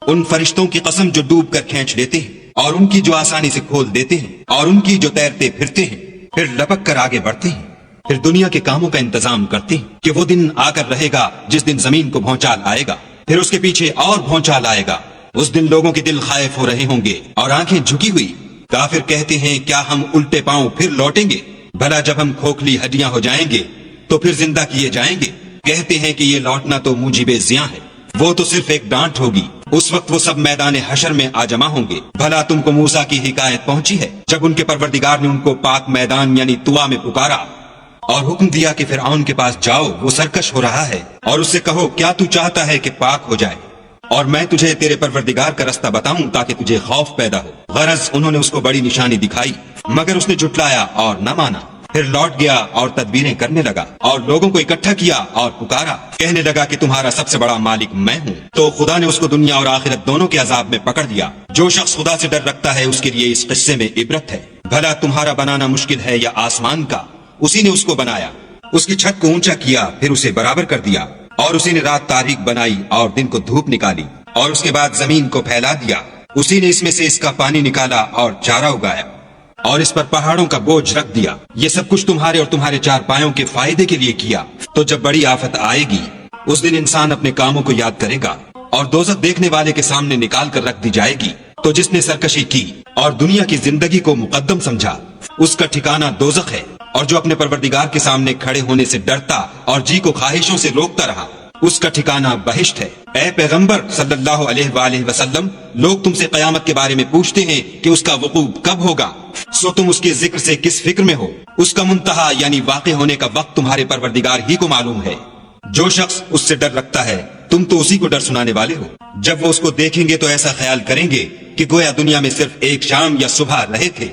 ان فرشتوں کی قسم جو ڈوب کر کھینچ لیتے ہیں اور ان کی جو آسانی سے کھول دیتے ہیں اور ان کی جو تیرتے پھرتے ہیں پھر لپک کر آگے بڑھتے ہیں، پھر دنیا کے کاموں کا انتظام کرتے ہیں کہ وہ دن آ کر رہے گا جس دن زمین کو بھونچال آئے گا، پھر اس کے پیچھے اور بھونچال آئے گا۔ اس دن لوگوں کے دل خائف ہو رہے ہوں گے اور آنکھیں جھکی ہوئی۔ کافر کہتے ہیں کیا ہم الٹے پاؤں پھر لوٹیں گے؟ بھلا جب ہم کھوکھلی ہڈیاں ہو جائیں گے تو پھر زندہ کیے جائیں گے؟ کہتے ہیں کہ یہ لوٹنا تو موجب زیاں ہے، وہ تو صرف ایک ڈانٹ ہوگی۔ اس وقت وہ سب میدان حشر میں آ جمع ہوں گے۔ بھلا تم کو موسیٰ کی حکایت پہنچی ہے جب ان کے پروردگار نے ان کو پاک میدان یعنی طوا میں پکارا اور حکم دیا کہ فرعون کے پاس جاؤ، وہ سرکش ہو رہا ہے، اور اس سے کہو کیا تو چاہتا ہے کہ پاک ہو جائے اور میں تجھے تیرے پروردگار کا رستہ بتاؤں تاکہ تجھے خوف پیدا ہو۔ غرض انہوں نے اس کو بڑی نشانی دکھائی مگر اس نے جھٹلایا اور نہ مانا۔ پھر لوٹ گیا اور تدبیریں کرنے لگا اور لوگوں کو اکٹھا کیا اور پکارا، کہنے لگا کہ تمہارا سب سے بڑا مالک میں ہوں۔ تو خدا نے اس کو دنیا اور آخرت دونوں کے عذاب میں پکڑ دیا۔ جو شخص خدا سے ڈر رکھتا ہے اس کے لیے اس قصے میں عبرت ہے۔ بھلا تمہارا بنانا مشکل ہے یا آسمان کا؟ اسی نے اس کو بنایا، اس کی چھت کو اونچا کیا، پھر اسے برابر کر دیا، اور اسی نے رات تاریک بنائی اور دن کو دھوپ نکالی، اور اس کے بعد زمین کو پھیلا دیا۔ اسی نے اس میں سے اس کا پانی نکالا اور چارہ اگایا، اور اس پر پہاڑوں کا بوجھ رکھ دیا۔ یہ سب کچھ تمہارے اور تمہارے چار پایوں کے فائدے کے لیے کیا۔ تو جب بڑی آفت آئے گی اس دن انسان اپنے کاموں کو یاد کرے گا اور دوزخ دیکھنے والے کے سامنے نکال کر رکھ دی جائے گی۔ تو جس نے سرکشی کی اور دنیا کی زندگی کو مقدم سمجھا اس کا ٹھکانہ دوزخ ہے، اور جو اپنے پروردگار کے سامنے کھڑے ہونے سے ڈرتا اور جی کو خواہشوں سے روکتا رہا اس کا ٹھکانہ بہشت ہے۔ اے پیغمبر صلی اللہ علیہ وآلہ وسلم، لوگ تم سے قیامت کے بارے میں پوچھتے ہیں کہ اس کا وقوع کب ہوگا، سو تم اس کے ذکر سے کس فکر میں ہو؟ اس کا منتہا یعنی واقع ہونے کا وقت تمہارے پروردگار ہی کو معلوم ہے۔ جو شخص اس سے ڈر رکھتا ہے تم تو اسی کو ڈر سنانے والے ہو۔ جب وہ اس کو دیکھیں گے تو ایسا خیال کریں گے کہ گویا دنیا میں صرف ایک شام یا صبح رہے تھے۔